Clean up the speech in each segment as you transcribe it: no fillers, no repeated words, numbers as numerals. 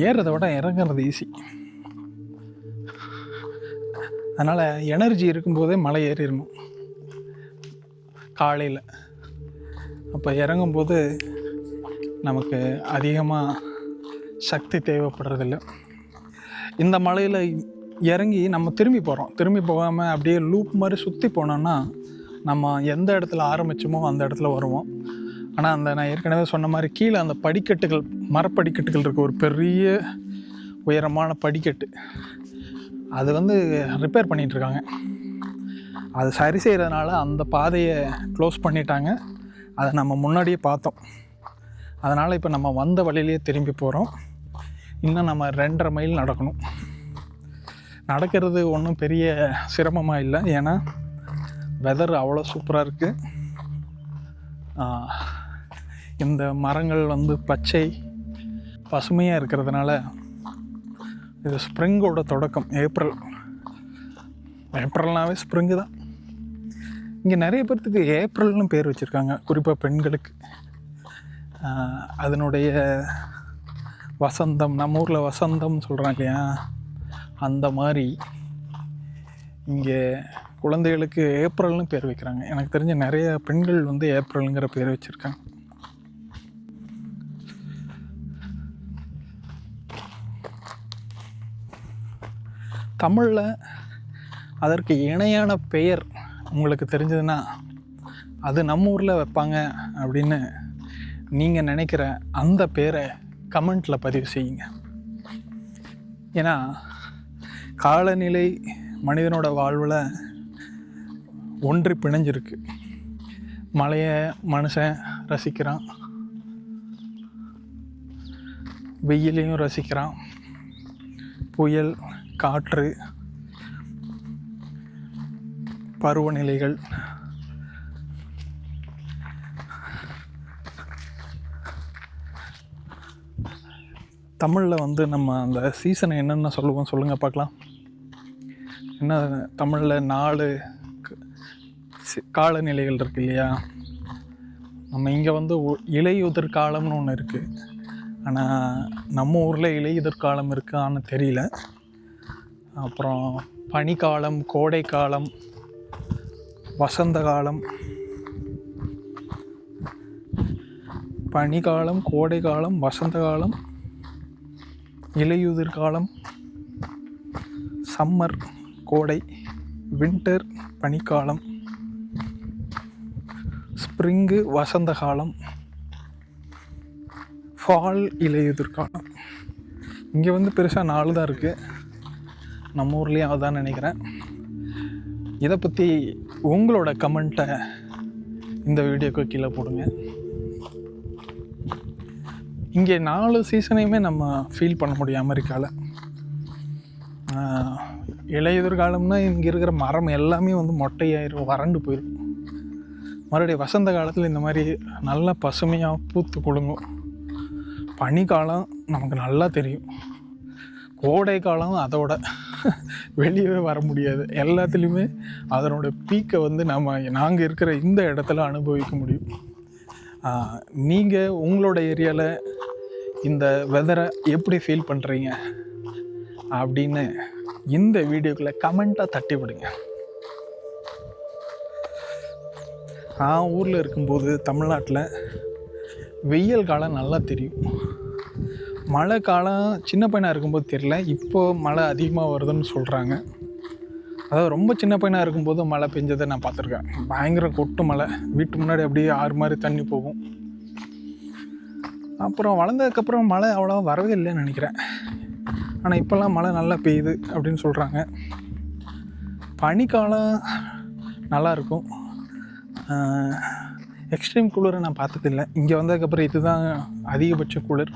ஏறுறதை விட இறங்குறது ஈஸி. அதனால் எனர்ஜி இருக்கும்போதே மலை ஏறிடணும் காலையில். அப்போ இறங்கும்போது நமக்கு அதிகமாக சக்தி தேவைப்படுறதில்ல. இந்த மலையில் இறங்கி நம்ம திரும்பி போகிறோம். திரும்பி போகாமல் அப்படியே லூப் மாதிரி சுற்றி போனோன்னா நம்ம எந்த இடத்துல ஆரம்பித்தோமோ அந்த இடத்துல வருவோம். ஆனால் அந்த நான் ஏற்கனவே சொன்ன மாதிரி கீழே அந்த படிக்கட்டுகள், மரப்படிக்கட்டுகள் இருக்குது, ஒரு பெரிய உயரமான படிக்கட்டு. அது ரிப்பேர் பண்ணிகிட்ருக்காங்க. அது சரி செய்கிறதுனால அந்த பாதையை க்ளோஸ் பண்ணிட்டாங்க. அதை நம்ம முன்னாடியே பார்த்தோம். அதனால் இப்போ நம்ம வந்த வழியிலேயே திரும்பி போகிறோம். இன்னும் நம்ம 2.5 மைல் நடக்கணும். நடக்கிறது ஒன்றும் பெரிய சிரமமாக இல்லை, ஏன்னா வெதர் அவ்வளோ சூப்பராக இருக்குது. இந்த மரங்கள் பச்சை பசுமையாக இருக்கிறதுனால இது ஸ்ப்ரிங்கோட தொடக்கம். ஏப்ரல்னாவே ஸ்ப்ரிங்கு தான். இங்கே நிறைய பேர்த்துக்கு ஏப்ரல்னு பேர் வச்சுருக்காங்க, குறிப்பாக பெண்களுக்கு. அதனுடைய வசந்தம், நம்ம ஊரில் வசந்தம் சொல்கிறாங்க இல்லையா, அந்த மாதிரி இங்கே குழந்தைகளுக்கு ஏப்ரல்னு பேர் வைக்கிறாங்க. எனக்கு தெரிஞ்ச நிறைய பெண்கள் ஏப்ரலுங்கிற பேர் வச்சுருக்காங்க. தமிழில் அதற்கு இணையான பெயர் உங்களுக்கு தெரிஞ்சதுன்னா அது நம்ம ஊரில் வைப்பாங்க அப்படின்னு நீங்கள் நினைக்கிற அந்த பேரை கமெண்ட்டில் பதிவு செய்யுங்க. ஏன்னா காலநிலை மனிதனோட வாழ்வில் ஒன்றி பிணைஞ்சிருக்கு. மழையை மனுஷன் ரசிக்கிறான், வெயிலையும் ரசிக்கிறான், புயல், காற்று, பருவநிலைகள். தமிழில் நம்ம அந்த சீசனை என்னென்ன சொல்லுவோம் சொல்லுங்கள் பார்க்கலாம். என்ன தமிழில் 4 காலநிலைகள் இருக்குது இல்லையா? நம்ம இங்கே இலையுதிர் காலம்னு ஒன்று இருக்குது. ஆனால் நம்ம ஊரில் இலையுதிர் காலம் இருக்கான்னு தெரியல. அப்புறம் பனிக்காலம், கோடை காலம், வசந்த காலம், பனிக்காலம், கோடை காலம், வசந்த காலம், இலையுதிர் காலம், சம்மர் கோடை, வின்டர் பனிக்காலம், ஸ்ப்ரிங்கு வசந்த காலம், ஃபால் இலையுதிர் காலம். இங்கே பெருசாக 4 தான் இருக்குது. நம்ம ஊர்லேயும் அதுதான் நினைக்கிறேன். இதை பற்றி உங்களோட கமெண்ட்டை இந்த வீடியோக்கு கீழே போடுங்க. இங்கே 4 சீசனையுமே நம்ம ஃபீல் பண்ண முடியும் அமெரிக்காவில். இலையுதிர் காலம்னா இங்கே இருக்கிற மரம் எல்லாமே மொட்டையாயிரும், வறண்டு போயிடும். மறுபடியும் வசந்த காலத்தில் இந்த மாதிரி நல்லா பசுமையாக பூத்து குலுங்கும். பனிக்காலம் நமக்கு நல்லா தெரியும். கோடை காலம் அதோட வெளியவே வர முடியாது. எல்லாத்துலேயுமே அதனோட பீக்கை நாங்கள் இருக்கிற இந்த இடத்துல அனுபவிக்க முடியும். நீங்கள் உங்களோட ஏரியாவில் இந்த வெதரை எப்படி ஃபீல் பண்ணுறீங்க அப்படின்னு இந்த வீடியோக்குள்ளே கமெண்ட்டாக தட்டி விடுங்க. நான் ஊரில் இருக்கும்போது தமிழ்நாட்டில் வெயில் காலம் நல்லா தெரியும். மழை காலம் சின்ன பையனாக இருக்கும்போது தெரியல, இப்போது மழை அதிகமாக வருதுன்னு சொல்கிறாங்க. அதாவது ரொம்ப சின்ன பையனாக இருக்கும்போது மழை பெஞ்சதை நான் பார்த்துருக்கேன். பயங்கர கொட்டு மழை, வீட்டு முன்னாடி அப்படியே ஆறு மாதிரி தண்ணி போகும். அப்புறம் வளர்ந்ததுக்கப்புறம் மழை அவ்வளோவா வரவே இல்லைன்னு நினைக்கிறேன். ஆனால் இப்போல்லாம் மழை நல்லா பெய்யுது அப்படின்னு சொல்கிறாங்க. பனிக்காலம் நல்லாயிருக்கும். எக்ஸ்ட்ரீம் குளிரை நான் பார்த்ததில்லை. இங்கே வந்ததுக்கப்புறம் இதுதான் அதிகபட்ச குளிர்.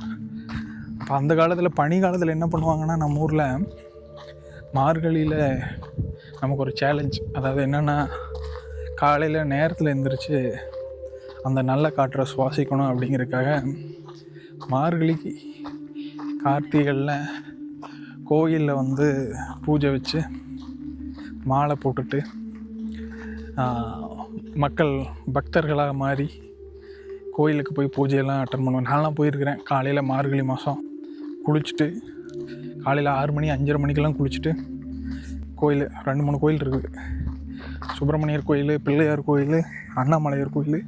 இப்போ அந்த காலத்தில் பனி காலத்தில் என்ன பண்ணுவாங்கன்னா, நம்ம ஊரில் மார்கழியில் நமக்கு ஒரு சேலஞ்ச். அதாவது என்னென்னா, காலையில் நேரத்தில் எழுந்திரிச்சு அந்த நல்ல காற்றை சுவாசிக்கணும் அப்படிங்கிறதுக்காக மார்கழி கார்த்திகையில் கோயிலில் பூஜை வச்சு மாலை போட்டுட்டு மக்கள் பக்தர்களாக மாறி கோயிலுக்கு போய் பூஜையெல்லாம் அட்டன் பண்ணுவேன். நான்லாம் போயிருக்கிறேன். காலையில் மார்கழி மாதம் குளிச்சுட்டு காலையில் 6 மணி 5:30 மணிக்கெல்லாம் குளிச்சுட்டு கோயில் 2-3 கோயில் இருக்குது. சுப்பிரமணியர் கோயில், பிள்ளையார் கோயில், அண்ணாமலையார் கோயில்.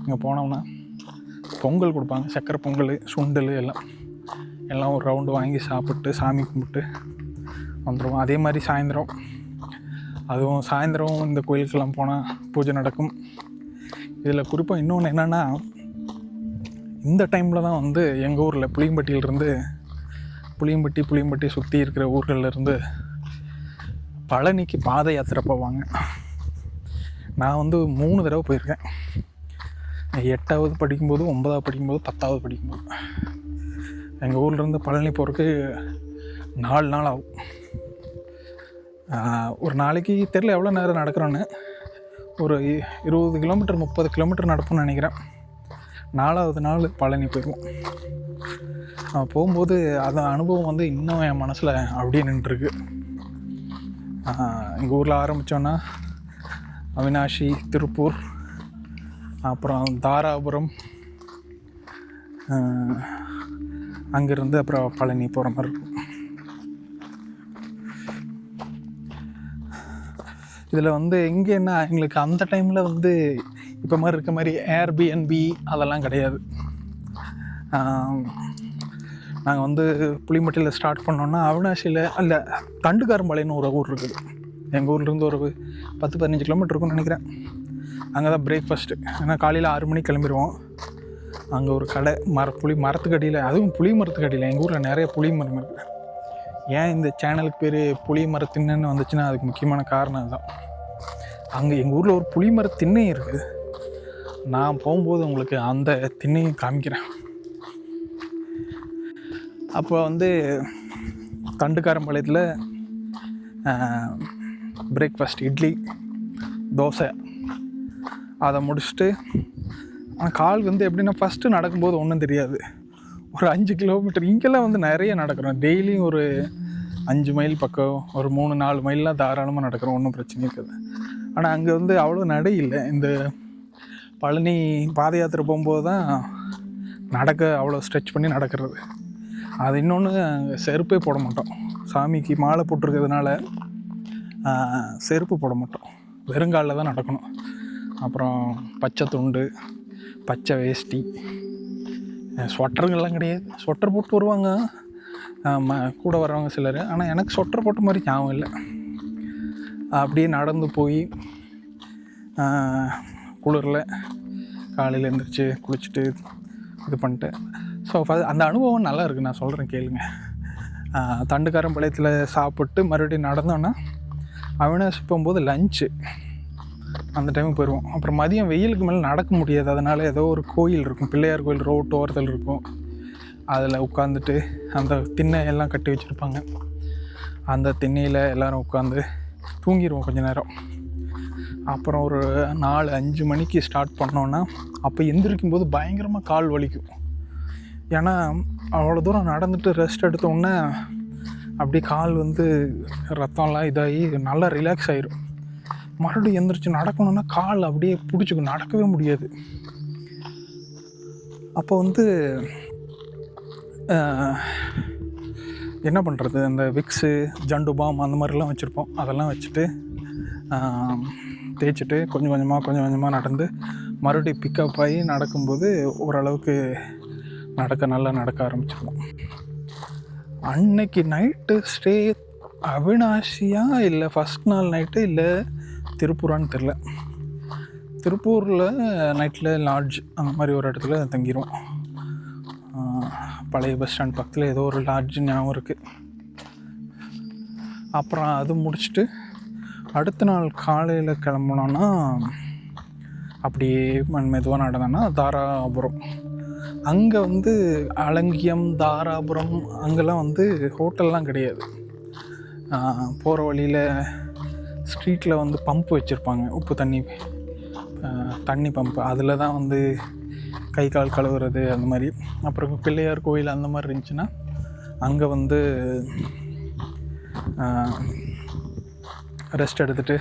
இங்கே போனோம்னா பொங்கல் கொடுப்பாங்க, சக்கரை பொங்கல், சுண்டல் எல்லாம் ஒரு ரவுண்டு வாங்கி சாப்பிட்டு சாமி கும்பிட்டு வந்துடுவோம். அதே மாதிரி சாயந்தரம் இந்த கோயிலுக்கெல்லாம் போனால் பூஜை நடக்கும். இதில் குறிப்பாக இன்னொன்று என்னென்னா, இந்த டைமில் தான் வந்து எங்கள் ஊரில் புளியம்பட்டி சுற்றி இருக்கிற ஊர்கள்லேருந்து பழனிக்கு பாத யாத்திரை போவாங்க. நான் வந்து 3 தடவை போயிருக்கேன். 8வது படிக்கும்போது, 9வது படிக்கும்போது, 10வது படிக்கும்போது. எங்கள் ஊர்லேருந்து பழனி போகிறதுக்கு 4 நாள் ஆகும். ஒரு நாளைக்கு தெரியல எவ்வளோ நேரம் நடக்கிறோன்னு, ஒரு 20 கிலோமீட்டர் 30 கிலோமீட்டர் நடப்போம்னு நினைக்கிறேன். 4வது நாள் பழனி போயிடுவோம். போகும்போது அந்த அனுபவம் வந்து இன்னும் என் மனசில் அப்படியே நின்றுருக்கு. எங்கள் ஊரில் ஆரம்பித்தோன்னா அவினாஷி, திருப்பூர், அப்புறம் தாராபுரம், அங்கேருந்து அப்புறம் பழனி போகிற மாதிரி இருக்கும். இதில் வந்து எங்கேன்னா, எங்களுக்கு அந்த டைமில் வந்து இப்போ மாதிரி இருக்க மாதிரி ஏர்பிஎன்பி அதெல்லாம் கிடையாது. நாங்கள் வந்து புளியம்பட்டியில் ஸ்டார்ட் பண்ணோன்னா அவினாஷியில் இல்லை தண்டுக்காரம்பாளையம்னு ஒரு ஊர் இருக்குது. எங்கள் ஊர்லேருந்து ஒரு 10-15 கிலோமீட்டர் இருக்கும்னு நினைக்கிறேன். அங்கே தான் பிரேக்ஃபாஸ்ட்டு. ஏன்னா காலையில் 6 மணிக்கு கிளம்பிடுவோம். அங்கே ஒரு கடை மரத்துக்கடியில், அதுவும் புளி மரத்துக்கடியில். எங்கள் ஊரில் நிறைய புளி மரம் இருக்குது. ஏன் இந்த சேனலுக்கு பேர் புளி மரத்தின்னு வந்துச்சுன்னா அதுக்கு முக்கியமான காரணம் அதுதான். அங்கே எங்கள் ஊரில் ஒரு புளி மர திண்ணை இருக்குது. நான் போகும்போது உங்களுக்கு அந்த திண்ணையும் காமிக்கிறேன். அப்போ வந்து தண்டுக்காரம்பாளையத்தில் பிரேக்ஃபாஸ்ட் இட்லி, தோசை, அதை முடிச்சுட்டு கால் வந்து எப்படின்னா, ஃபஸ்ட்டு நடக்கும்போது ஒன்றும் தெரியாது. ஒரு 5 கிலோமீட்டர் இங்கெல்லாம் வந்து நிறைய நடக்கிறோம். டெய்லியும் ஒரு 5 மைல் பக்கம், ஒரு 3-4 மைல்லாம் தாராளமாக நடக்கிறோம், ஒன்றும் பிரச்சனை இருக்காது. ஆனால் அங்கே வந்து அவ்வளோ நடை இல்லை. இந்த பழனி பாத யாத்திரை போகும்போது தான் அவ்வளோ ஸ்ட்ரெச் பண்ணி நடக்கிறது. அது இன்னொன்று, செருப்பே போட மாட்டோம். சாமிக்கு மாலை போட்டிருக்கிறதுனால செருப்பு போட மாட்டோம், வெறுங்காலில் தான் நடக்கணும். அப்புறம் பச்சை துண்டு, பச்சை வேஷ்டி, ஸ்வெட்டருங்கெல்லாம் கிடையாது. ஸ்வெட்டர் போட்டு வருவாங்க கூட வர்றவங்க சிலர். ஆனால் எனக்கு ஸ்வெட்டர் போட்ட மாதிரி ஞாபகம் இல்லை. அப்படியே நடந்து போய் குளிரில் காலையில் எழுந்திரிச்சு குளிச்சுட்டு இது பண்ணிட்டு, ஸோ அந்த அனுபவம் நல்லா இருக்குது. நான் சொல்கிறேன் கேளுங்க. தண்டுக்காரம்பாளையத்தில் சாப்பிட்டு மறுபடியும் நடந்தோன்னா அவினாசி போகும்போது லஞ்சு அந்த டைமுக்கு போயிடுவோம். அப்புறம் மதியம் வெயிலுக்கு மேலே நடக்க முடியாது. அதனால் ஏதோ ஒரு கோயில் இருக்கும், பிள்ளையார் கோயில் ரோட்டு ஓரத்தில் இருக்கும். அதில் உட்காந்துட்டு அந்த திண்ணை எல்லாம் கட்டி வச்சுருப்பாங்க. அந்த திண்ணையில் எல்லோரும் உட்காந்து தூங்கிடுவோம் கொஞ்ச நேரம். அப்புறம் ஒரு 4-5 மணிக்கு ஸ்டார்ட் பண்ணோன்னா, அப்போ எந்திரிக்கும்போது பயங்கரமாக கால் வலிக்கும். ஏன்னா அவ்வளோ தூரம் நடந்துட்டு ரெஸ்ட் எடுத்தோடனே அப்படியே கால் வந்து ரத்தம்லாம் இதாகி நல்லா ரிலாக்ஸ் ஆகிரும். மறுபடியும் எந்திரிச்சு நடக்கணுன்னா கால் அப்படியே பிடிச்சிக்கும், நடக்கவே முடியாது. அப்போ வந்து என்ன பண்ணுறது, அந்த விக்ஸு, ஜண்டு பாம் அந்த மாதிரிலாம் வச்சுருப்போம். அதெல்லாம் வச்சுட்டு தேய்ச்சிட்டு கொஞ்சம் கொஞ்சமாக நடந்து மறுபடியும் பிக்கப் ஆகி நடக்கும்போது ஓரளவுக்கு நல்லா நடக்க ஆரம்பிச்சிருவோம். அன்னைக்கு நைட்டு ஸ்டே அவினாஷியா இல்லை ஃபஸ்ட் நாள் நைட்டு இல்லை திருப்பூரான்னு தெரில. திருப்பூரில் நைட்டில் லாட்ஜ் அந்த மாதிரி ஒரு இடத்துல தங்கிடுவோம். பழைய பஸ் ஸ்டாண்ட் பக்கத்தில் ஏதோ ஒரு லாட்ஜ் ஞாபகம் இருக்குது. அப்புறம் அது முடிச்சுட்டு அடுத்த நாள் காலையில் கிளம்புனோன்னா அப்படியே மெதுவாக நடந்தோன்னா தாராபுரம். அங்கே வந்து அலங்கியம், தாராபுரம் அங்கெல்லாம் வந்து ஹோட்டல்லாம் கிடையாது. போகிற வழியில் ஸ்ட்ரீட்டில் வந்து பம்ப் வச்சுருப்பாங்க, உப்பு தண்ணி பம்ப்பு. அதில் தான் வந்து கை கால் கழுவுறது அந்த மாதிரி. அப்புறம் பிள்ளையார் கோயில் அந்த மாதிரி இருந்துச்சுன்னா அங்கே வந்து ரெஸ்ட் எடுத்துகிட்டு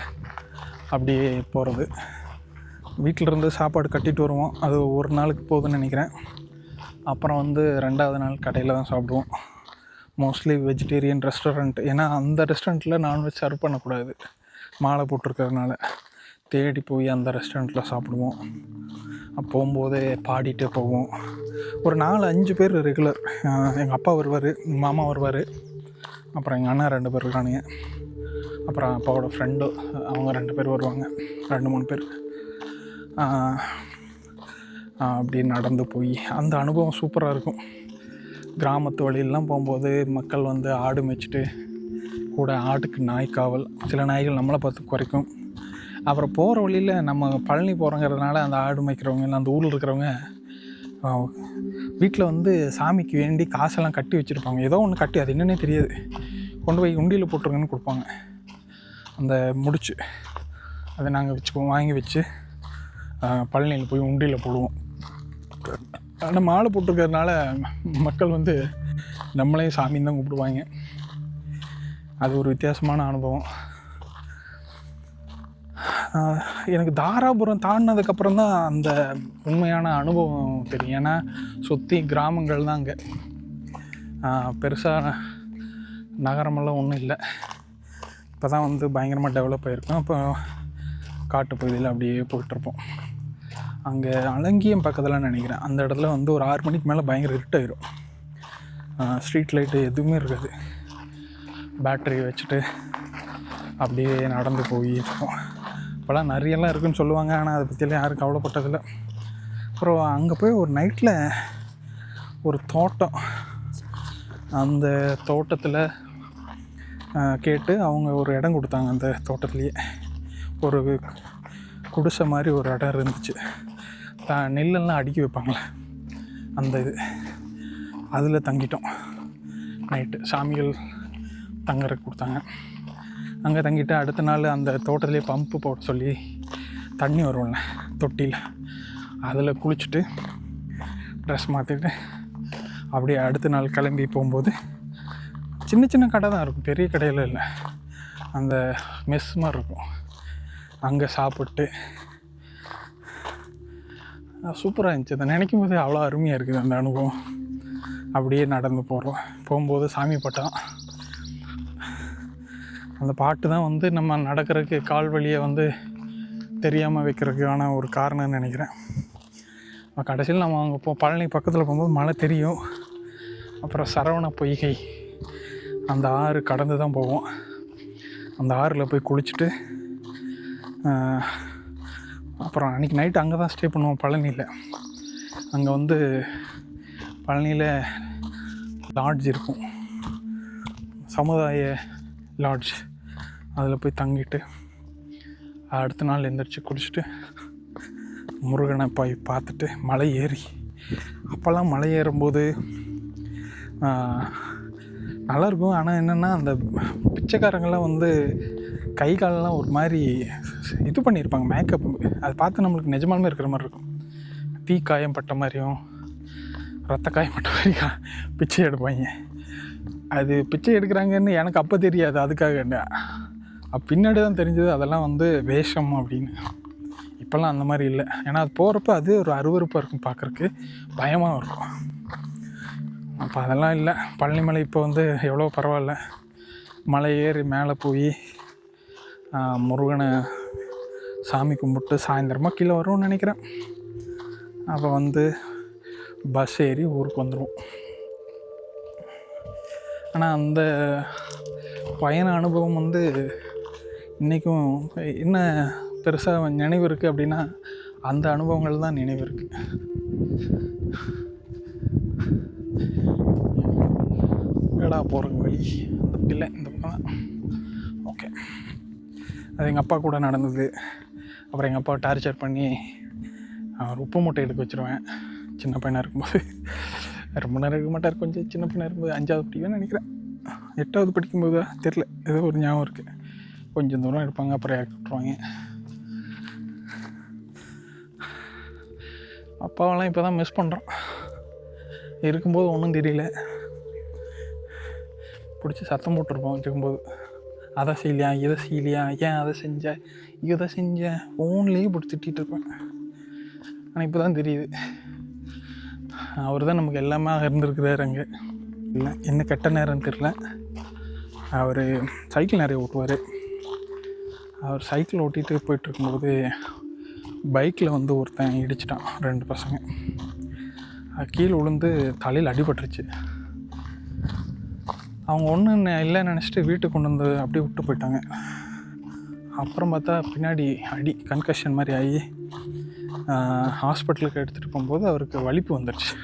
அப்படியே போகிறது. வீட்டில் இருந்து சாப்பாடு கட்டிட்டு வருவோம். அது ஒரு நாளுக்கு போகுதுன்னு நினைக்கிறேன். அப்புறம் வந்து 2வது நாள் கடையில் தான் சாப்பிடுவோம். Mostly vegetarian restaurant. ஏன்னா அந்த ரெஸ்டாரண்ட்டில் நான்வெஜ் சர்வ் பண்ணக்கூடாது, மாலை போட்டிருக்கிறதுனால. தேடி போய் அந்த ரெஸ்டாரண்ட்டில் சாப்பிடுவோம். போகும்போதே பாடிட்டே போவோம். ஒரு 4-5 பேர் ரெகுலர். எங்கள் அப்பா வருவார், மாமா வருவார், அப்புறம் எங்கள் அண்ணா 2 பேர் இருக்கானுங்க, அப்புறம் அப்பாவோட ஃப்ரெண்டு அவங்க 2 பேர் வருவாங்க, 2-3 பேர். அப்படி நடந்து போய் அந்த அனுபவம் சூப்பராக இருக்கும். கிராமத்து வழியெல்லாம் போகும்போது மக்கள் வந்து ஆடு மேய்ச்சிட்டு, கூட ஆட்டுக்கு நாய் காவல். சில நாய்கள் நம்மளை பார்த்து குறைக்கும். அப்புறம் போகிற வழியில் நம்ம பழனி போகிறோங்கிறதுனால அந்த ஆடு மேய்க்கிறவங்க இல்லை அந்த ஊரில் இருக்கிறவங்க வீட்டில் வந்து சாமிக்கு வேண்டி காசெல்லாம் கட்டி வச்சுருப்பாங்க. ஏதோ ஒன்று கட்டி, அது என்னன்னே தெரியாது, கொண்டு போய் உண்டியில் போட்டுருங்கன்னு கொடுப்பாங்க. அந்த முடிச்சு அதை நாங்கள் வச்சுக்குவோம், வாங்கி வச்சு பழனியில் போய் உண்டியில் போடுவோம். ஆனால் மாலை போட்டிருக்கிறதுனால மக்கள் வந்து நம்மளையும் சாமின்னு தான் கூப்பிடுவாங்க. அது ஒரு வித்தியாசமான அனுபவம். எனக்கு தாராபுரம் தாண்டினதுக்கப்புறம் தான் அந்த உண்மையான அனுபவம் தெரியும். ஏன்னா சுற்றி கிராமங்கள் தான் அங்கே, பெருசாக நகரமெல்லாம் ஒன்றும் இல்லை. இப்போ தான் வந்து பயங்கரமாக டெவலப் ஆகிருக்கும். அப்போ காட்டு பகுதியில் அப்படியே போயிட்டுருப்போம். அங்கே அலங்கியம் பக்கத்தில் நினைக்கிறேன், அந்த இடத்துல வந்து ஒரு 6 மணிக்கு மேலே பயங்கர இருட்டாயிரும். ஸ்ட்ரீட் லைட்டு எதுவுமே இருக்காது. பேட்டரி வச்சுட்டு அப்படியே நடந்து போயிருப்போம். இப்போலாம் நிறையெல்லாம் இருக்குதுன்னு சொல்லுவாங்க, ஆனால் அதை பற்றியெல்லாம் யாரும் கவலைப்பட்டதில்லை. அப்புறம் அங்கே போய் ஒரு நைட்டில் ஒரு தோட்டம், அந்த தோட்டத்தில் கேட்டு அவங்க ஒரு இடம் கொடுத்தாங்க. அந்த தோட்டத்துலேயே ஒரு குடிசை மாதிரி ஒரு இடம் இருந்துச்சு. நெல்லெல்லாம் அடுக்கி வைப்பாங்களே அந்த இது, அதில் தங்கிட்டோம் நைட்டு. சாமிகள் தங்குறதுக்கு கொடுத்தாங்க. அங்கே தங்கிட்டு அடுத்த நாள் அந்த தோட்டத்துலேயே பம்பு போட சொல்லி தண்ணி வரும்ல தொட்டியில், அதில் குளிச்சுட்டு ட்ரெஸ் மாற்றிட்டு அப்படியே அடுத்த நாள் கிளம்பி போகும்போது சின்ன சின்ன கடை தான் இருக்கும், பெரிய கடையில் இல்லை, அந்த மெஸ் மாதிரி இருக்கும். அங்கே சாப்பிட்டு சூப்பராக இருந்துச்சு. அதை நினைக்கும் போது அவ்வளோ அருமையாக இருக்குது அந்த அனுபவம். அப்படியே நடந்து போகும்போது சாமி பாட்டம். அந்த பாட்டு தான் வந்து நம்ம நடக்கிறதுக்கு கால் வழியை வந்து தெரியாமல் வைக்கிறதுக்கான ஒரு காரணம்னு நினைக்கிறேன். கடைசியில் நம்ம அங்கே பழனி பக்கத்தில் போகும்போது மழை தெரியும். அப்புறம் சரவண பொய்கை, அந்த ஆறு கடந்து தான் போவோம். அந்த ஆறில் போய் குளிச்சுட்டு அப்புறம் அன்றைக்கி நைட்டு அங்கே தான் ஸ்டே பண்ணுவோம் பழனியில். அங்கே வந்து பழனியில் லாட்ஜ் இருக்கும், சமுதாய லாட்ஜ். அதில் போய் தங்கிட்டு அடுத்த நாள் எந்திரிச்சு குடிச்சிட்டு முருகனை போய் பார்த்துட்டு மலை ஏறி, அப்போல்லாம் மலை ஏறும்போது நல்லாயிருக்கும். ஆனால் என்னென்னா அந்த பிச்சைக்காரங்கெல்லாம் வந்து கை காலெல்லாம் ஒரு மாதிரி இது பண்ணியிருப்பாங்க, மேக்கப். அதை பார்த்து நம்மளுக்கு நிஜமாலுமே இருக்கிற மாதிரி இருக்கும். தீ காயம் பட்ட மாதிரியும் ரத்த காயம் பட்ட மாதிரியும் பிச்சை எடுப்பாங்க. அது பிச்சை எடுக்கிறாங்கன்னு எனக்கு அப்போ தெரியாது, அதுக்காக பின்னாடி தான் தெரிஞ்சது அதெல்லாம் வந்து வேஷம் அப்படின்னு. இப்போல்லாம் அந்த மாதிரி இல்லை. ஏன்னா அது போகிறப்ப அது ஒரு அருவருப்பாக இருக்கும், பார்க்குறக்கு பயமாக இருக்கும். அப்போ அதெல்லாம் இல்லை. பழனிமலை இப்போ வந்து எவ்வளோ பரவாயில்ல. மலை ஏறி மேலே போய் முருகனை சாமி கும்பிட்டு சாயந்தரமாக கீழே வரும்னு நினைக்கிறேன். அப்போ வந்து பஸ் ஏறி ஊருக்கு வந்துடுவோம். ஆனால் அந்த பயண அனுபவம் வந்து இன்றைக்கும் என்ன பெருசாக நினைவு இருக்குது அப்படின்னா அந்த அனுபவங்கள் தான் நினைவு இருக்குது. எடா போகிறங்க வழி அந்த பிள்ளை இந்த பக்கம். ஓகே, அது எங்கள் அப்பா கூட நடந்தது. அப்புறம் எங்கள் அப்பா டார்ச்சர் பண்ணி அவர் உப்பு மூட்டை எடுக்க வச்சுருவேன் சின்ன பையனாக இருக்கும்போது. ரொம்ப நேரம் இருக்க மாட்டார், கொஞ்சம் சின்ன பையனாக இருக்கும்போது 5வது படிக்குவேன்னு நினைக்கிறேன், 8வது படிக்கும்போது தெரில, ஏதோ ஒரு ஞாபகம் இருக்குது. கொஞ்சம் தூரம் எடுப்பாங்க, அப்புறம் இறக்கி விட்ருவாங்க. அப்பாவெல்லாம் இப்போ தான் மிஸ் பண்ணுறோம். இருக்கும்போது ஒன்றும் தெரியல, பிடிச்சி சத்தம் போட்டிருப்போம் இருக்கும்போது. அதை செய்யலையா, இதை செய்யலையா, ஏன் அதை செஞ்சேன், இதை செஞ்சேன், ஃபோன்லேயே பிடிச்சி திட்டிகிட்டு இருப்பேன். ஆனால் இப்போ தான் தெரியுது அவர் தான் நமக்கு எல்லாமே இருந்திருக்கிறாரு அங்கே. இல்லை என்ன கெட்ட நேரம்னு தெரில. அவர் சைக்கிள் நிறைய ஓட்டுவார். அவர் சைக்கிள் ஓட்டிகிட்டு போயிட்டுருக்கும்போது பைக்கில் வந்து ஒருத்தன் இடிச்சிட்டான். 2 பசங்க கீழே விழுந்து தலையில் அடிபட்டுருச்சு. அவங்க ஒன்றும் இல்லைன்னு நினச்சிட்டு வீட்டுக்கு கொண்டு வந்து அப்படியே விட்டு போயிட்டாங்க. அப்புறம் பார்த்தா பின்னாடி அடி கன்கஷன் மாதிரி ஆகி ஹாஸ்பிட்டலுக்கு எடுத்துகிட்டு போகும்போது அவருக்கு வலிப்பு வந்துடுச்சு.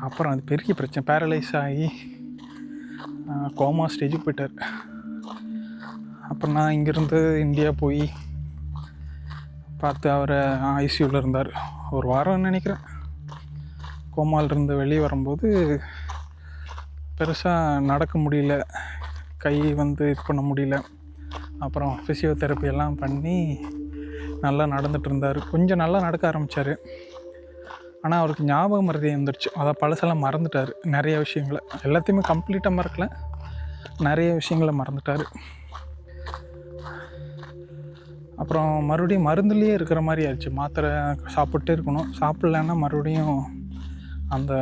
அப்புறம் அது பெரிய பிரச்சனை, பேரலைஸ் ஆகி கோமா ஸ்டேஜுக்கு போயிட்டார். அப்புறம் நான் இங்கேருந்து இந்தியா போய் பார்த்து அவரை ஐசியூவில் இருந்தார். ஒரு வாரம் நினைக்கிறேன். கோமாலிருந்து வெளியே வரும்போது பெருசாக நடக்க முடியல, கை வந்து இது பண்ண முடியல. அப்புறம் ஃபிசியோதெரப்பி எல்லாம் பண்ணி நல்லா நடந்துகிட்டு இருந்தார். கொஞ்சம் நல்லா நடக்க ஆரம்பித்தார். ஆனால் அவருக்கு ஞாபக மறதி வந்துடுச்சு. அதை பழசெல்லாம் மறந்துட்டார். நிறைய விஷயங்களை, எல்லாத்தையுமே கம்ப்ளீட்டாக மறக்கல, நிறைய விஷயங்களை மறந்துட்டார். அப்புறம் மறுபடியும் மருந்துலேயே இருக்கிற மாதிரி ஆயிடுச்சு. மாத்திரை சாப்பிட்டு இருக்கணும், சாப்பிட்லன்னா மறுபடியும் அந்த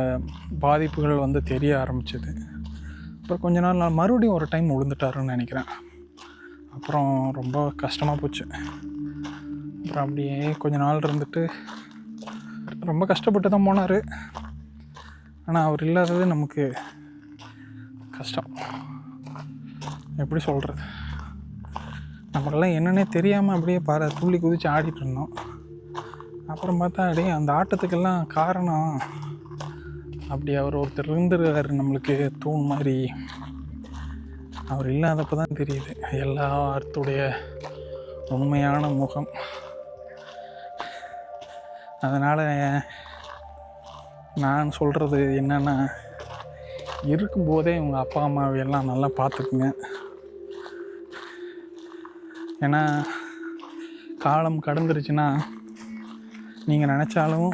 பாதிப்புகள் வந்து தெரிய ஆரம்பிச்சிது. அப்புறம் கொஞ்ச நாள் நான் மறுபடியும் ஒரு டைம் விழுந்துட்டாருன்னு நினைக்கிறேன். அப்புறம் ரொம்ப கஷ்டமாக போச்சு. அப்புறம் அப்படியே கொஞ்ச நாள் இருந்துட்டு ரொம்ப கஷ்டப்பட்டு தான் போனார். ஆனால் அவர் இல்லாதது நமக்கு கஷ்டம். எப்படி சொல்கிறது, நமக்கெல்லாம் என்னென்னே தெரியாமல் அப்படியே துள்ளி குதித்து ஆடிட்டு இருந்தோம். அப்புறம் பார்த்தா அப்படியே அந்த ஆட்டத்துக்கெல்லாம் காரணம் அப்படி அவர் ஒருத்தர் இருந்துருக்கார் நம்மளுக்கு தூண் மாதிரி. அவர் இல்லாதப்போ தான் தெரியுது எல்லாத்துடைய உண்மையான முகம். அதனால் நான் சொல்கிறது என்னென்னா, இருக்கும்போதே உங்கள் அப்பா அம்மாவையெல்லாம் நல்லா பார்த்துக்குங்க. ஏன்னா காலம் கடந்துருச்சுன்னா நீங்கள் நினச்சாலும்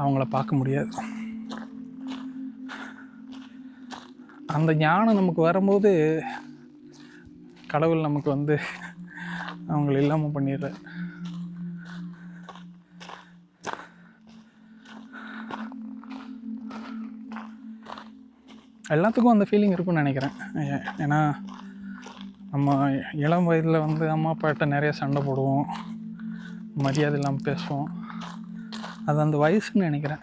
அவங்கள பார்க்க முடியாது. அந்த ஞானம் நமக்கு வரும்போது கடவுள் நமக்கு வந்து அவங்கள இல்லாமல் பண்ணிடுறார். எல்லாத்துக்கும் அந்த ஃபீலிங் இருக்குன்னு நினைக்கிறேன். ஏன்னா நம்ம இளம் வயதில் வந்து அம்மா அப்பாட்ட நிறைய சண்டை போடுவோம், மரியாதை இல்லாமல் பேசுவோம். அது அந்த வயசுன்னு நினைக்கிறேன்.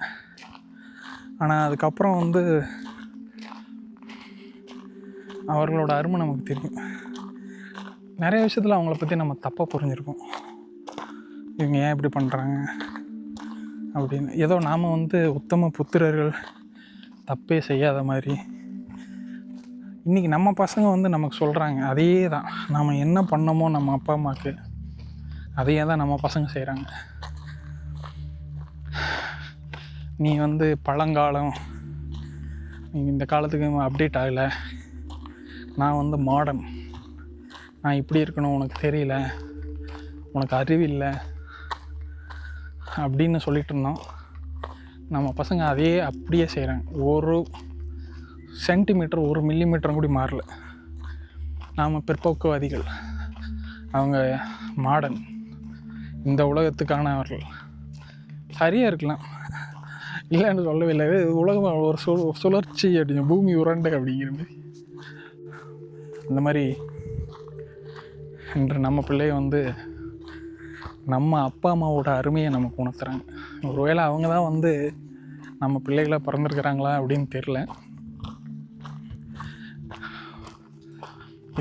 ஆனால் அதுக்கப்புறம் வந்து அவர்களோட அருமை நமக்கு தெரியும். நிறைய விஷயத்தில் அவங்கள பற்றி நம்ம தப்பாக புரிஞ்சுருக்கோம். இவங்க ஏன் இப்படி பண்ணுறாங்க அப்படின்னு. ஏதோ நாம் வந்து உத்தம புத்திரர்கள், தப்பே செய்யாத மாதிரி. இன்றைக்கி நம்ம பசங்க வந்து நமக்கு சொல்கிறாங்க அதே தான். நாம் என்ன பண்ணமோ நம்ம அப்பா அம்மாவுக்கு அதையே தான் நம்ம பசங்க செய்கிறாங்க. நீ வந்து பழங்காலம், நீ இந்த காலத்துக்கு அப்டேட் ஆகலை, நான் வந்து மாடர்ன், நான் இப்படி இருக்கணும், உனக்கு தெரியல, உனக்கு அறிவில்லை அப்படின்னு சொல்லிட்டு இருந்தோம். நம்ம பசங்க அதையே அப்படியே செய்கிறாங்க. ஒரு சென்டிமீட்டர், 1 மில்லிமீட்டரும் கூட மாறல. நாம் பிற்போக்குவாதிகள், அவங்க மாடர்ன், இந்த உலகத்துக்கானவர்கள். சரியாக இருக்கலாம், இல்லைன்னு சொல்லவே இல்லை. உலகம் ஒரு சுழற்சி அப்படிங்க, பூமி உருண்டை அப்படிங்கிற மாதிரி. இந்த மாதிரி இன்று நம்ம பிள்ளைய வந்து நம்ம அப்பா அம்மாவோட அருமையை நமக்கு உணர்த்துறாங்க. ஒருவேளை அவங்க தான் வந்து நம்ம பிள்ளைகளாக பிறந்திருக்கிறாங்களா அப்படின்னு தெரில.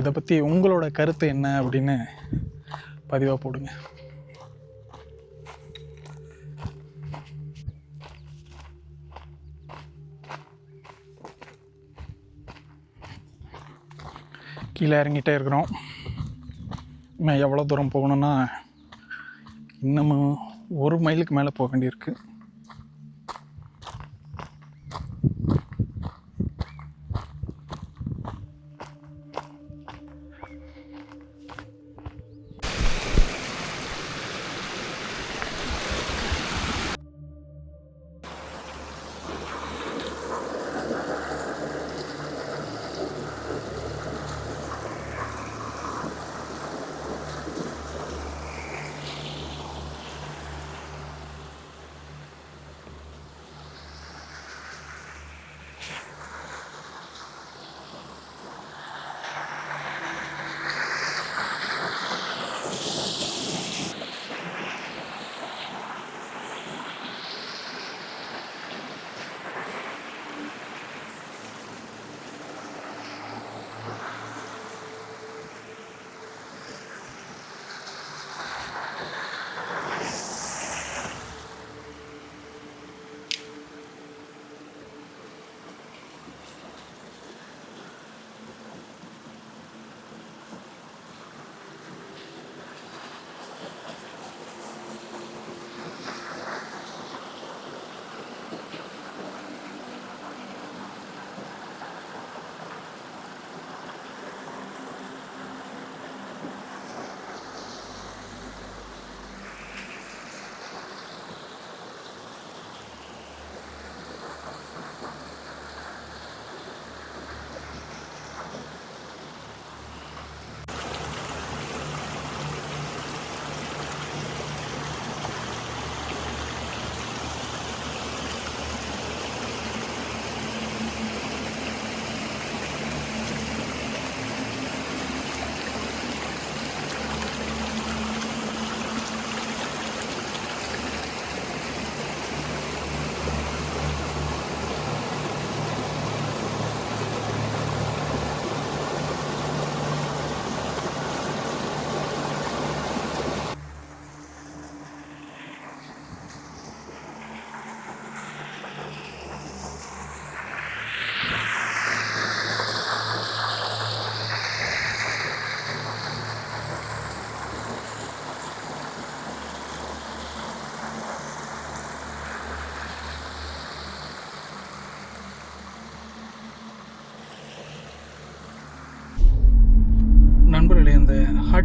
இதை பற்றி உங்களோட கருத்து என்ன அப்படின்னு பதிவாக போடுங்க. கீழே இறங்கிட்டே இருக்கிறோம். இன்னும் எவ்வளோ தூரம் போகணுன்னா இன்னமும் 1 மைலுக்கு மேலே போக வேண்டியிருக்கு.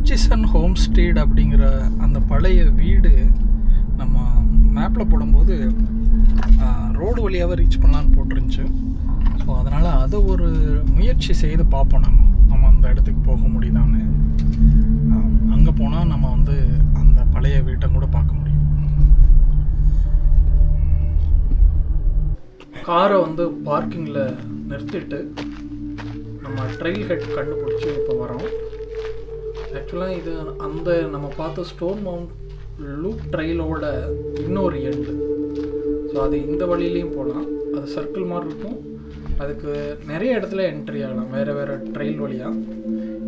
ஹட்சிசன் ஹோம்ஸ்டேட் அப்படிங்கிற அந்த பழைய வீடு நம்ம மேப்பில் போடும்போது ரோடு வழியாகவே ரீச் பண்ணலான்னு போட்டிருந்துச்சு. ஸோ அதனால் அதை ஒரு முயற்சி செய்து பார்ப்போம். நம்ம அந்த இடத்துக்கு போக முடியுதான்னு. அங்கே போனால் நம்ம வந்து அந்த பழைய வீட்டை கூட பார்க்க முடியும். காரை வந்து பார்க்கிங்கில் நிறுத்திட்டு நம்ம ட்ரெயில் ஹெட் கண்டுபிடிச்சி இப்போ வரோம். ஆக்சுவலாக இது அந்த நம்ம பார்த்த ஸ்டோன் மவுண்ட் லூப் ட்ரெயிலோட இன்னொரு எண்டு. ஸோ அது இந்த வழியிலையும் போகலாம். அது சர்க்கிள் மாதிரி இருக்கும். அதுக்கு நிறைய இடத்துல என்ட்ரி ஆகலாம் வேறு ட்ரெயில் வழியாக.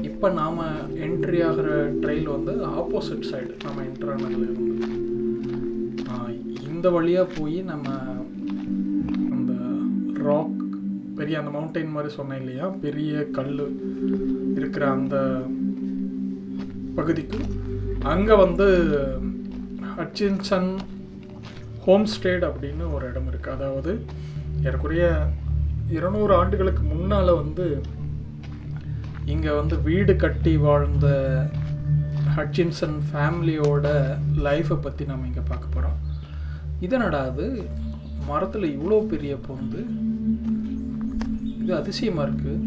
இப்போ நாம் என்ட்ரி ஆகிற ட்ரெயில் வந்து ஆப்போசிட் சைடு நம்ம என்ட்ரு ஆனதில் இருந்து இந்த வழியாக போய் நம்ம அந்த ராக் பெரிய அந்த மவுண்டெயின் மாதிரி சொன்னேன் இல்லையா, பெரிய கல் இருக்கிற அந்த பகுதிக்கு அங்கே வந்து ஹட்சின்சன் ஹோம்ஸ்டேட் அப்படின்னு ஒரு இடம் இருக்குது. அதாவது ஏறக்குறைய 200 ஆண்டுகளுக்கு முன்னால் வந்து இங்கே வந்து வீடு கட்டி வாழ்ந்த ஹட்சின்சன் ஃபேமிலியோட லைஃப்பை பற்றி நம்ம இங்கே பார்க்க போகிறோம். இதனடா அது மரத்தில் இவ்வளோ பெரிய பொந்து, இது அதிசயமாக இருக்குது.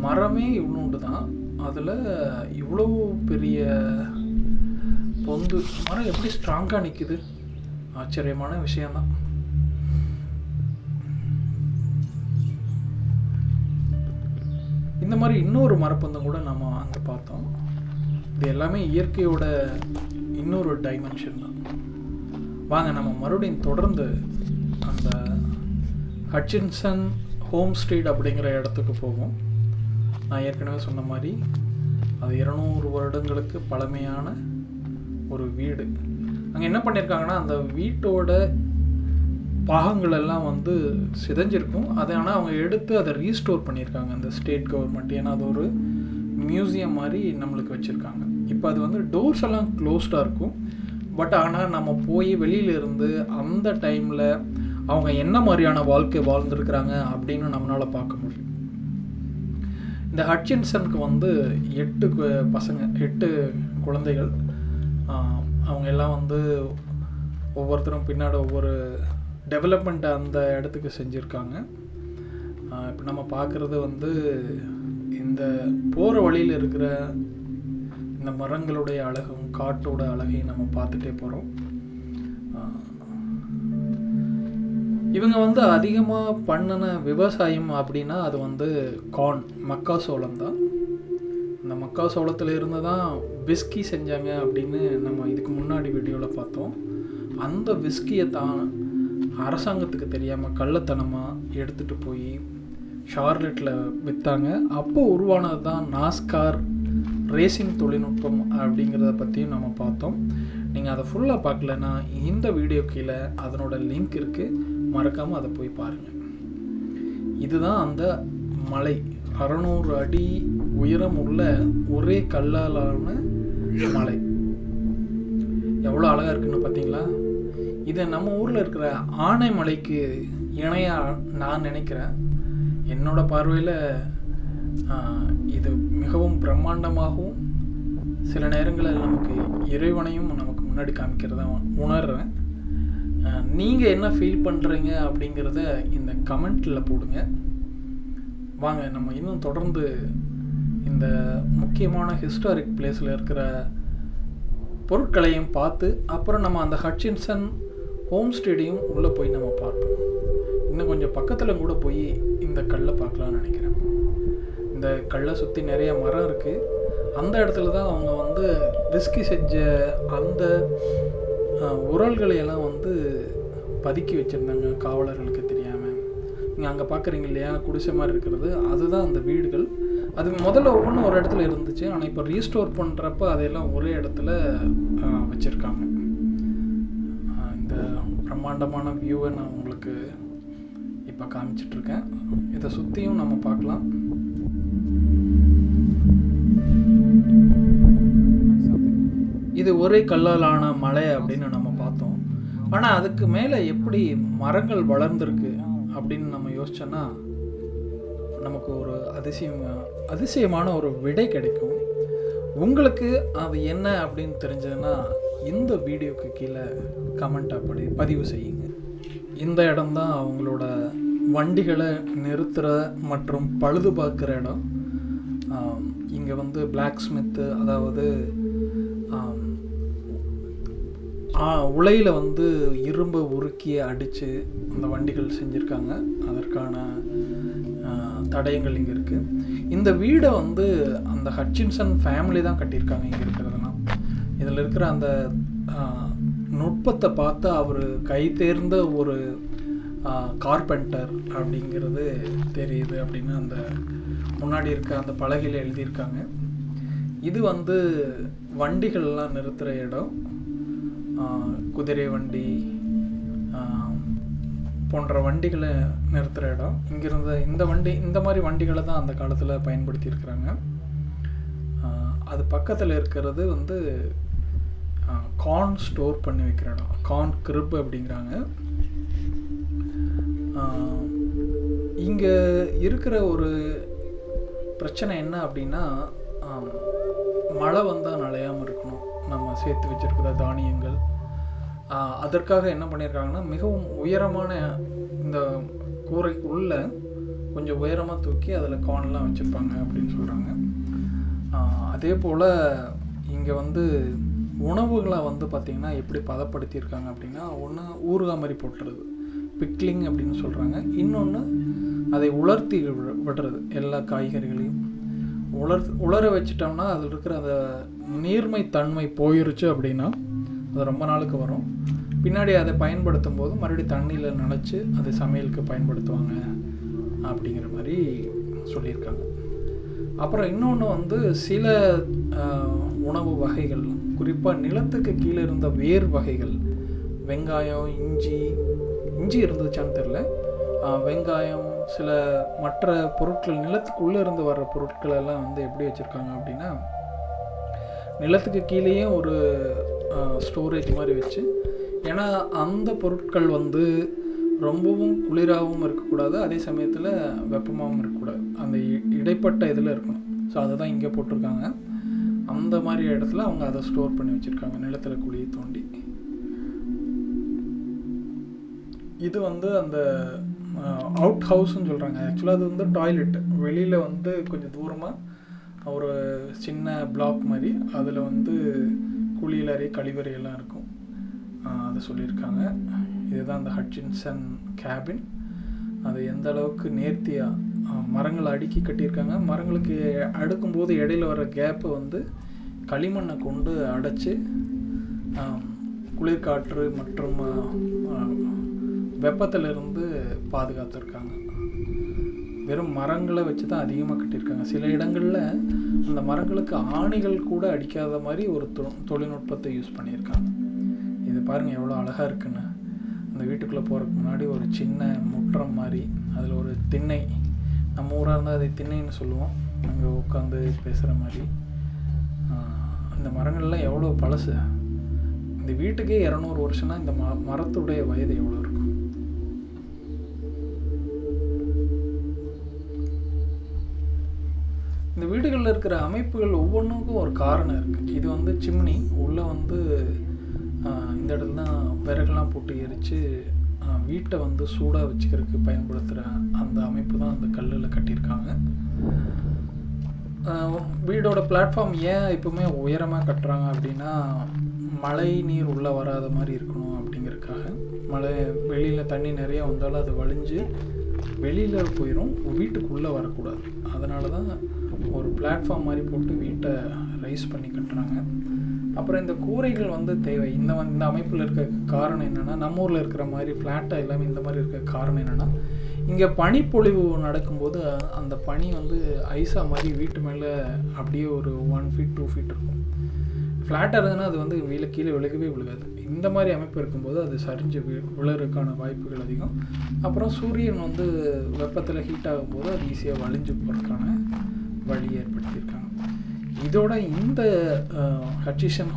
மரமே இவ்வளோண்டு தான், அதில் இவ்வளோ பெரிய பொந்து. மரம் எப்படி ஸ்ட்ராங்காக நிற்குது, ஆச்சரியமான விஷயந்தான். இந்த மாதிரி இன்னொரு மரப்பந்தம் கூட நம்ம அங்கே பார்த்தோம். இது எல்லாமே இயற்கையோட இன்னொரு டைமென்ஷன் தான். வாங்க நம்ம மறுபடியும் தொடர்ந்து அந்த ஹட்சின்சன் ஹோம்ஸ்டேட் அப்படிங்கிற இடத்துக்கு போவோம். நான் ஏற்கனவே சொன்ன மாதிரி அது 200 வருடங்களுக்கு பழமையான ஒரு வீடு. அங்கே என்ன பண்ணியிருக்காங்கன்னா, அந்த வீட்டோட பாகங்கள் எல்லாம் வந்து சிதைஞ்சிருக்கும். அது ஆனால் அவங்க எடுத்து அதை ரீஸ்டோர் பண்ணியிருக்காங்க அந்த ஸ்டேட் கவர்மெண்ட். ஏன்னா அது ஒரு மியூசியம் மாதிரி நம்மளுக்கு வச்சுருக்காங்க. இப்போ அது வந்து டோர்ஸ் எல்லாம் க்ளோஸ்டாக இருக்கும். பட் ஆனால் நம்ம போய் வெளியிலேருந்து அந்த டைமில் அவங்க என்ன மாதிரியான வாழ்க்கை வாழ்ந்துருக்குறாங்க அப்படின்னு நம்மளால் பார்க்க முடியும். இந்த ஹட்சின்சனுக்கு வந்து 8 குழந்தைகள். அவங்க எல்லாம் வந்து ஒவ்வொருத்தரும் பின்னாடி ஒவ்வொரு டெவலப்மெண்ட் அந்த இடத்துக்கு செஞ்சுருக்காங்க. இப்போ நம்ம பார்க்குறது வந்து இந்த போகிற வழியில் இருக்கிற இந்த மரங்களுடைய அழகும் காட்டோட அழகையும் நம்ம பார்த்துட்டே போகிறோம். இவங்க வந்து அதிகமாக பண்ணின விவசாயம் அப்படின்னா அது வந்து கார்ன், மக்காசோளம் தான். இந்த மக்காசோளத்தில் இருந்து தான் விஸ்கி செஞ்சாங்க அப்படின்னு நம்ம இதுக்கு முன்னாடி வீடியோவில் பார்த்தோம். அந்த விஸ்கியை தான் அரசாங்கத்துக்கு தெரியாமல் கள்ளத்தனமாக எடுத்துகிட்டு போய் ஷார்லெட்டில் விற்றாங்க. அப்போ உருவானது தான் நாஸ்கார் ரேசிங் தொழில்நுட்பம் அப்படிங்கிறத பற்றியும் நம்ம பார்த்தோம். நீங்கள் அதை ஃபுல்லாக பார்க்கலன்னா இந்த வீடியோ கீழே அதனோட லிங்க் இருக்குது, மறக்காமல் அதை போய் பாருங்கள். இதுதான் அந்த மலை, 600 அடி உயரம் உள்ள ஒரே கல்லாலான மலை. எவ்வளோ அழகாக இருக்குன்னு பார்த்தீங்களா? இதை நம்ம ஊரில் இருக்கிற ஆனைமலைக்கு இணையாக நான் நினைக்கிறேன். என்னோட பார்வையில் இது மிகவும் பிரம்மாண்டமாகவும் சில நேரங்களில் நமக்கு இறைவனையும் நமக்கு முன்னாடி காமிக்கிறத உணர்றேன். நீங்கள் என்ன ஃபீல் பண்ணுறீங்க அப்படிங்கிறத இந்த கமெண்ட்டில் போடுங்க. வாங்க நம்ம இன்னும் தொடர்ந்து இந்த முக்கியமான ஹிஸ்டாரிக் பிளேஸில் இருக்கிற பொருட்களையும் பார்த்து அப்புறம் நம்ம அந்த ஹட்சின்சன் ஹோம்ஸ்டேடையும் உள்ளே போய் நம்ம பார்ப்போம். இன்னும் கொஞ்சம் பக்கத்தில் கூட போய் இந்த கல்லை பார்க்கலான்னு நினைக்கிறேன். இந்த கல்லை சுற்றி நிறைய மரம் இருக்குது. அந்த இடத்துல தான் அவங்க வந்து விஸ்கி செஞ்ச அந்த உரல்களையெல்லாம் வந்து பதுக்கி வச்சுருந்தாங்க காவலர்களுக்கு தெரியாமல். நீங்கள் அங்கே பார்க்குறீங்க இல்லையா, குடிசை மாதிரி இருக்கிறது, அதுதான் அந்த வீடுகள். அது முதல்ல ஒவ்வொன்றும் ஒரு இடத்துல இருந்துச்சு. ஆனால் இப்போ ரீஸ்டோர் பண்ணுறப்ப அதையெல்லாம் ஒரே இடத்துல வச்சுருக்காங்க. இந்த பிரம்மாண்டமான வியூவை நான் உங்களுக்கு இப்போ காமிச்சிட்ருக்கேன். இதை சுற்றியும் நம்ம பார்க்கலாம். இது ஒரே கல்லாலான மலை அப்படின்னு நம்ம பார்த்தோம். ஆனால் அதுக்கு மேலே எப்படி மரங்கள் வளர்ந்துருக்கு அப்படின்னு நம்ம யோசிச்சோன்னா நமக்கு ஒரு அதிசயமான ஒரு விடை கிடைக்கும். உங்களுக்கு அது என்ன அப்படின்னு தெரிஞ்சதுன்னா இந்த வீடியோக்கு கீழே கமெண்ட் அப்படி பதிவு செய்யுங்க. இந்த இடம்தான் அவங்களோட வண்டிகளை நிறுத்துகிற மற்றும் பழுது பார்க்குற இடம். இங்கே வந்து பிளாக் ஸ்மித்து, அதாவது உலையில் வந்து இரும்பை உருக்கி அடித்து அந்த வண்டிகள் செஞ்சுருக்காங்க. அதற்கான தடயங்கள் இங்கே இருக்குது. இந்த வீடை வந்து அந்த ஹட்சின்சன் ஃபேமிலி தான் கட்டியிருக்காங்க. இங்கே இருக்கிறதெல்லாம் இதில் இருக்கிற அந்த நுட்பத்தை பார்த்து அவர் கை தேர்ந்த ஒரு கார்பெண்டர் அப்படிங்கிறது தெரியுது அப்படின்னு அந்த முன்னாடி இருக்க அந்த பலகையில் எழுதியிருக்காங்க. இது வந்து வண்டிகள்லாம் நிறுத்துகிற இடம். குதிரை வண்டி போன்ற வண்டிகளை நிறுத்துகிற இடம். இங்கிருந்த இந்த மாதிரி வண்டிகளை தான் அந்த காலத்தில் பயன்படுத்தியிருக்கிறாங்க. அது பக்கத்தில் இருக்கிறது வந்து கார்ன் ஸ்டோர் பண்ணி வைக்கிற இடம், கார்ன் கிரிப் அப்படிங்கிறாங்க. இங்கே இருக்கிற ஒரு பிரச்சனை என்ன அப்படின்னா, மழை வந்தால் நனையாமல் இருக்கணும். நம்ம சேர்த்து வச்சுருக்கிற தானியங்கள், அதற்காக என்ன பண்ணியிருக்காங்கன்னா மிகவும் உயரமான இந்த கூரைக்குள்ள கொஞ்சம் உயரமாக தூக்கி அதில் கார்ன்லாம் வச்சுருப்பாங்க அப்படின்னு சொல்கிறாங்க. அதே போல் இங்கே வந்து உணவுகளை வந்து பார்த்திங்கன்னா எப்படி பதப்படுத்தியிருக்காங்க அப்படின்னா, ஒன்று ஊறுகாய் மாதிரி போட்டுறது, பிக்லிங் அப்படின்னு சொல்கிறாங்க. இன்னொன்று அதை உலர்த்தி விடுறது. எல்லா காய்கறிகளையும் உலர வச்சிட்டோம்னா அதில் இருக்கிற அந்த நீர்மை தன்மை போயிருச்சு அப்படின்னா அது ரொம்ப நாளுக்கு வரும். பின்னாடி அதை பயன்படுத்தும் போது மறுபடியும் தண்ணியில் நனைச்சி அதை சமையலுக்கு பயன்படுத்துவாங்க அப்படிங்கிற மாதிரி சொல்லியிருக்காங்க. அப்புறம் இன்னொன்று வந்து சில உணவு வகைகள், குறிப்பாக நிலத்துக்கு கீழே இருந்த வேர் வகைகள், வெங்காயம், இஞ்சி இருந்துச்சான்னு தெரில, வெங்காயம், சில மற்ற பொருட்கள், நிலத்துக்குள்ளே இருந்து வர்ற பொருட்கள் எல்லாம் வந்து எப்படி வச்சுருக்காங்க அப்படின்னா, நிலத்துக்கு கீழேயே ஒரு ஸ்டோரேஜ் மாதிரி வச்சு, ஏன்னா அந்த பொருட்கள் வந்து ரொம்பவும் குளிராகவும் இருக்கக்கூடாது, அதே சமயத்தில் வெப்பமாகவும் இருக்கக்கூடாது, அந்த இடைப்பட்ட இதில் இருக்கணும். ஸோ அதை தான் இங்கே போட்டிருக்காங்க. அந்த மாதிரி இடத்துல அவங்க அதை ஸ்டோர் பண்ணி வச்சுருக்காங்க, நிலத்தில் குழியை தோண்டி. இது வந்து அந்த அவுட் ஹவுஸ்ன்னு சொல்கிறாங்க. ஆக்சுவலாக அது வந்து டாய்லெட்டு. வெளியில் வந்து கொஞ்சம் தூரமாக ஒரு சின்ன பிளாக் மாதிரி, அதில் வந்து குளியலறை, கழிவறை எல்லாம் இருக்கும். அதை சொல்லியிருக்காங்க. இதுதான் அந்த ஹட்சின்சன் கேபின். அது எந்த அளவுக்கு நேர்த்தியாக மரங்களை அடுக்கி கட்டியிருக்காங்க. மரங்களுக்கு அடுக்கும்போது இடையில வர கேப்பை வந்து களிமண்ணை கொண்டு அடைச்சி குளிர்காற்று மற்றும் வெப்பத்திலிருந்து பாதுகாத்துருக்காங்க. வெறும் மரங்களை வச்சு தான் அதிகமாக கட்டியிருக்காங்க. சில இடங்களில் அந்த மரங்களுக்கு ஆணிகள் கூட அடிக்காத மாதிரி ஒரு தொழில்நுட்பத்தை யூஸ் பண்ணியிருக்காங்க. இது பாருங்கள் எவ்வளோ அழகாக இருக்குன்னு. அந்த வீட்டுக்குள்ளே போகிறதுக்கு முன்னாடி ஒரு சின்ன முற்றம் மாதிரி, அதில் ஒரு திண்ணை, நம்ம ஊராக இருந்தால் அதை திண்ணைன்னு சொல்லுவோம், அங்கே உட்காந்து பேசுகிற மாதிரி. இந்த மரங்கள்லாம் எவ்வளோ பழசு. இந்த வீட்டுக்கே 200 வருஷம்னா இந்த மரத்துடைய வயது எவ்வளோ இருக்கும்? இந்த வீடுகளில் இருக்கிற அமைப்புகள் ஒவ்வொன்றுக்கும் ஒரு காரணம் இருக்குது. இது வந்து சிம்னி, உள்ளே வந்து இந்த இடத்துல தான் விறகுலாம் போட்டு எரித்து வீட்டை வந்து சூடாக வச்சுக்கிறதுக்கு பயன்படுத்துகிற அந்த அமைப்பு தான் அந்த கல்லில் கட்டியிருக்காங்க. வீடோட பிளாட்ஃபார்ம் ஏன் எப்பவுமே உயரமாக கட்டுறாங்க அப்படின்னா, மழை நீர் உள்ளே வராத மாதிரி இருக்கணும் அப்படிங்கிறதுக்காக. மழை வெளியில் தண்ணி நிறையா வந்தாலும் அது வழிஞ்சு வெளியில் போயிடும், வீட்டுக்குள்ளே வரக்கூடாது. அதனால தான் ஒரு பிளாட்ஃபார்ம் மாதிரி போட்டு வீட்டை ரைஸ் பண்ணி கட்டுறாங்க. அப்புறம் இந்த கூரைகள் வந்து தேவை. இந்த அமைப்பில் இருக்க காரணம் என்னென்னா, நம்ம ஊரில் இருக்கிற மாதிரி ஃப்ளாட்டாக எல்லாமே இந்த மாதிரி இருக்க காரணம் என்னென்னா, இங்கே பனிப்பொழிவு நடக்கும்போது அந்த பனி வந்து ஐஸாக மாதிரி வீட்டு மேலே அப்படியே ஒரு 1 feet 2 feet இருக்கும். ஃப்ளாட்டாக இருந்ததுன்னா அது வந்து கீழே விழுகவே விழுகாது. இந்த மாதிரி அமைப்பு இருக்கும்போது அது சரிஞ்சு விழுறதுக்கான வாய்ப்புகள் அதிகம். அப்புறம் சூரியன் வந்து வெப்பத்தில் ஹீட் ஆகும்போது அது ஈஸியாக வலிஞ்சு போகிறதுக்கான வழி ஏற்படுத்தியிருக்காங்க. இதோட இந்த ஹட்சின்சன்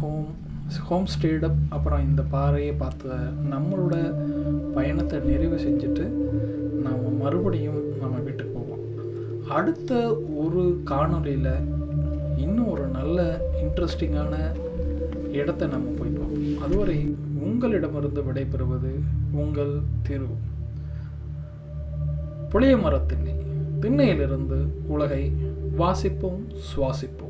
ஹோம் ஸ்டேடப் அப்புறம் இந்த பாறையை பார்த்த நம்மளோட பயணத்தை நிறைவு செஞ்சுட்டு நாம் மறுபடியும் நம்ம வீட்டுக்கு போவோம். அடுத்த ஒரு காணொலியில் இன்னும் ஒரு நல்ல இன்ட்ரெஸ்டிங்கான இடத்தை நம்ம போய் பார்ப்போம். அதுவரை உங்களிடமிருந்து விடைபெறுவது உங்கள் திரு. புளிய மரத்திண்ணை. திண்ணையிலிருந்து உலகை வாசிப்போம், சுவாசிப்போம்.